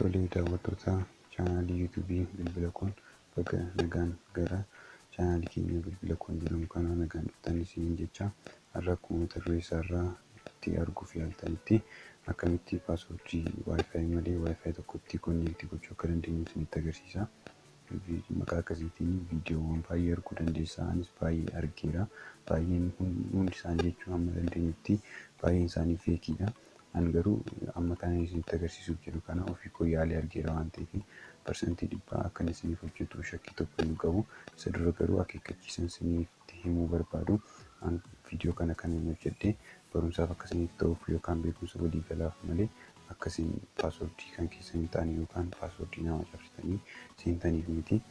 Tolee daawwattoota chaanaalii yuutuubii bilbila kun bakka nagaan gara chaanaalii keenya bilbila kun jedhamu kana nagaan dhuftanii isiniin jecha har'a akkuma mata duree isaarraa itti arguuf yaaltanitti akkamitti paaswordii waayifaayi malee waayifaayi tokkotti konneektii gochuu akka dandeenyu isinitti agarsiisa. Maqaa akkasiitiin viidiyoowwan baay'ee arguu dandeessaa. Anis baay'ee argeera. Baay'een hundi isaanii jechuu hamma dandeenyutti baay'een isaanii feekiidha. Ani garuu amma kana isinitti agarsiisuuf jedhu kana ofii koo yaalee argeera waan ta'eef parsantii 100 akka isiniif hojjetu shakkii tokko hin qabu. Isa dura garuu akeekkachiisa isinitti himuu barbaadu. Viidiyoo kana kan hin hojjedhe barumsaaf akka isiniif ta'uuf yookaan beekumsa waliigalaaf malee akkasiin paaswordii kan keessan hin taane yookaan paaswordii nama cabsitanii seentaniif miti.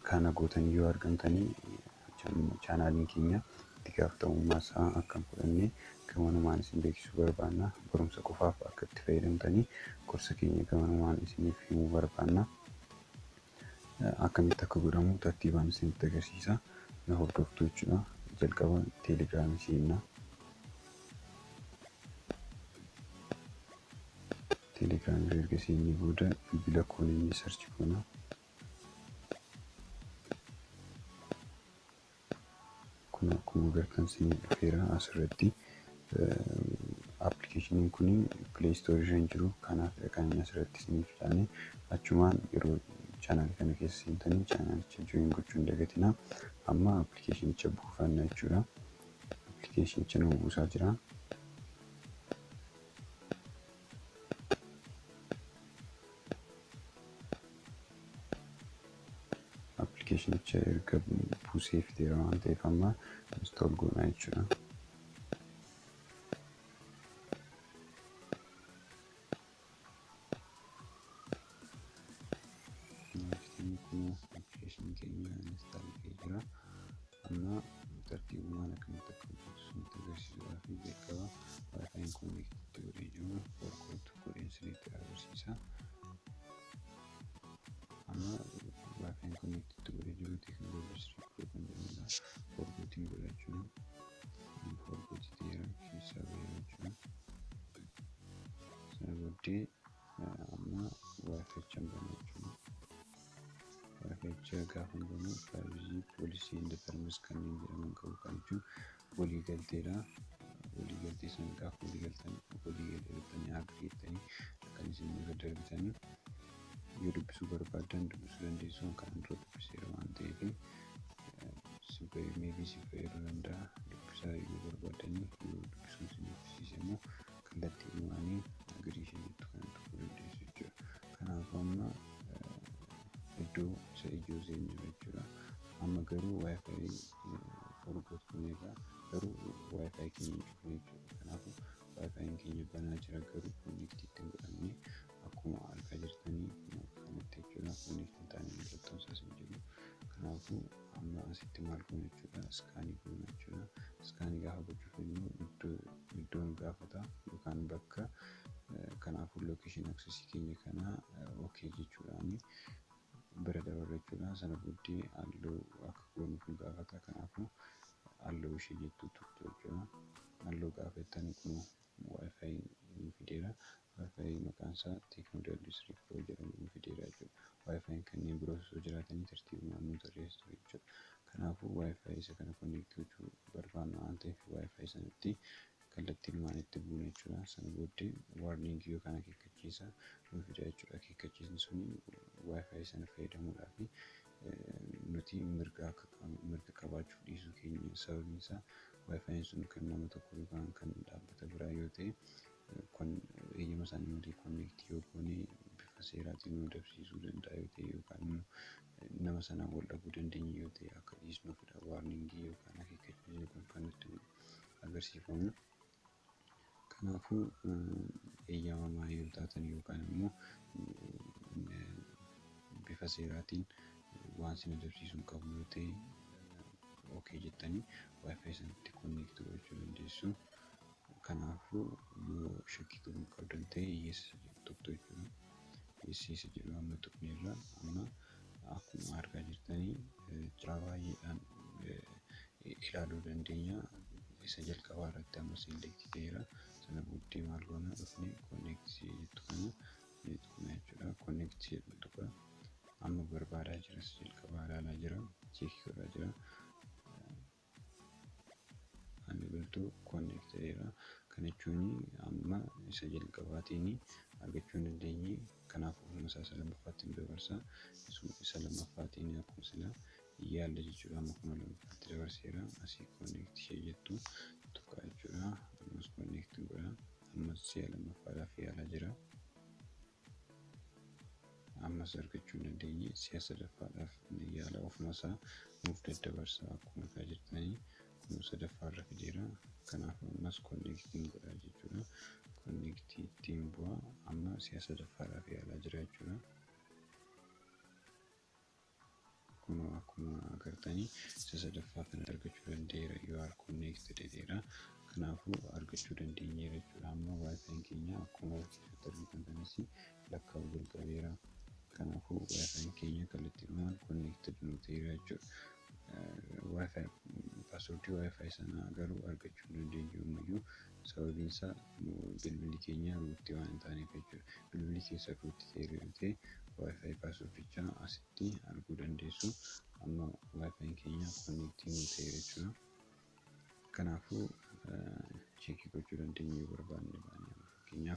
Kana gootanii yoo argamtanii chaanaaliin keenya itti gaafatamummaa isaa akka hin fudhanne gamanumaan isin beeksisuu barbaanna. Barumsa qofaaf akka itti fayyadamtanii gorsa keenya gamanumaan isiniif himuu barbaanna. Akkamitti akka godhamu tartiibaan isinitti agarsiisa. Na hordoftu jechuudha. Jalqaba teelegiraamii seenna. Teelegiraamii erga seennee booda bilbila koonii sarchi goona. Kun akkuma agartan isinii dhufeera asirratti. Appilikeeshiniin kun Play Store irra hin jiru. Kanaaf kan inni asirratti isiniif taane achumaan yeroo chaanaalii kana keessa seentanii chaanaalicha join gochuu hin dagatinaa. Amma appilikeeshinicha buufanna jechuudha. Appilikeeshinicha nama buusaa jira. Appilikeeshinicha erga buusee fideera waan ta'eef amma install goona jechuudha. Appilikeeshinii keenya install jira. Amma tartiibumaan akkamitti akka hojjetu isinitti agarsiisuudhaaf jalqaba waayifaayiin konneektii godhee jiru forgoot godheen isinitti agarsiisa. Amma waayifaayiin konneektii godhee jiru teekinooloojii sirrii kan jedhamudha. Forgootiin godhachuun forgootii ta'eera keessaa bahee jechuudha. Sana booddee amma waayifaayicha banna jechuudha. Waayifaayicha gaafa bannu privacy policy and terms kanneen jedhaman qabu kan jechuun waliigalteedha. Waliigaltee sana gaafa waliigaltanii agreettanii kan isin irra darbitanii yoo dubbisuu barbaadan dubbisuu dandeessu. Kan dura dubbiseera waan ta'eef maybe si fayyaduu danda'a. Dubbisaa yoo barbaadanii yoo dubbisuu isiniif immoo kallattii himaanii agreeshii jettu kan tokko dandeessu jechuudha. Kanaaf amma iddoo isa ijoo seenu jechuudha. Amma garuu waayifaayi forgoot kuneera garuu waayifaayi keenya cufuu jechuudha. Kanaaf waayifaayiin keenya banaa jira garuu konneektii ittiin godhamne akkuma argaa jirtanii kanatti jechuudha. Konneektii taanee mallattoon isaas hin jiru. Kanaafuu amma asitti maal goona jechuudha. Iskaanii goona jechuudha. Iskaanii gaafa gochuuf immoo iddoon gaafata yookaan bakka. Kanaafuu lookeeshin aksesii keenya kana okay jechuudhaani bira dabarra jechuudha. Sana booddee halluu akka goonu kun gaafata. Kanaafuu halluu ishee jettu turte jechuudha. Halluu gaafatanii kun waayifaayiin fideera. Waayifaayi maqaan isaa teekinooloojii sirrii Pro jedhamu fideera jechuudha. Waayifaayiin kanneen biroo osoo jiraatanii tartiibumaan nu tarreessu jechuudha. Kanaafuu waayifaayi isa kana konneektii gochuu barbaanna waan ta'eef waayifaayi sanatti kallattiinumaan itti buune jechuudha. Sana booddee waarniingii yookaan akeekkachiisa nu fida jechuudha. Akeekkachiisni suni waayifaayi sana fayyadamuudhaaf nuti mirga qabaachuuf dhiisuu keenya sababiin isaa waayifaayiin sun kan nama tokko yookaan kan dhaabbata biraa yoo ta'e eeyyama isaanii malee konneektii yoo goone bifa seeraatiin nu dabsiisuu danda'a yoo ta'e yookaan nama sanaan wal dhabuu dandeenya yoo ta'e akka dhiisnuufidha waarniingii yookaan akeekkachiisni kun kan nutti agarsiifamu. Kanaafuu eeyyamamaa yoo taatan yookaan immoo bifa seeraatiin waan isin dabsiisuu qabu yoo ta'e okay jettanii waayifaayi sanatti konneektii gochuu dandeessu. Kanaafuu yoo shakkii qabdan ta'e yes tokko jechuudha. Yes jedhu amma tuqneerra. Amma akkuma argaa jirtanii jira baay'eedhaan ilaaluu dandeenya. Isa jalqabaa irratti amma select ta'eera. Sana booddee maal goona dhufnee konneektii jettu kana jechuudha. Connect jedhu amma barbaadaa jira jalqabaa ilaalaa jira cheekii godhaa jira. Bilbiltuu connect jedha. Kana jechuun amma isa jalqabaatiin argachuu hin dandeenye. Kanaaf isa lammaffaatti dabarsa. Isa lammaffaatiin akkuma sila yaalla jechuudha. Amma kun lammaffatti dabarseera. Asii connect ishee jettu tokko jechuudha. Ammas connect godha. Ammas si'a lammaffaadhaaf yaalaa jira. Ammas argachuu hin dandeenye. Si'a sadaffaadhaaf yaala ofumasaa nuuf daddabarsa akkuma argaa jirtanii. Kun sadaffaarra fideera. Kanaaf ammas connecting godha jechuudha. Connecting bu'aa amma si'a sadaffaadhaaf yaalaa jira jechuudha. Kun akkuma agartanii si'a sadaffaa kana argachuu danda'eera. You are connected jedheera. Kanaafuu argachuu dandeenyeera jechuudha. Amma wifi keenya akkuma keessatti argitan kanas lakkaa'uu jalqabeera. Kanaafuu wifi keenya kallattiidhumaan connected nu ta'eera jechuudha. Wifi password wifi sana garuu argachuu dandeenyu ammayyuu sababiin isaa bilbilli keenya ruutii waan hin taaneef jechuudha. Bilbilli keessa ruutii ta'e wifi passwordicha asitti arguu dandeessu. Amma wifi keenya connecting ta'eera jechuudha. Kanaafuu cheekii gochuu dandeenyu barbaanne baay'ee fakkeenyaaf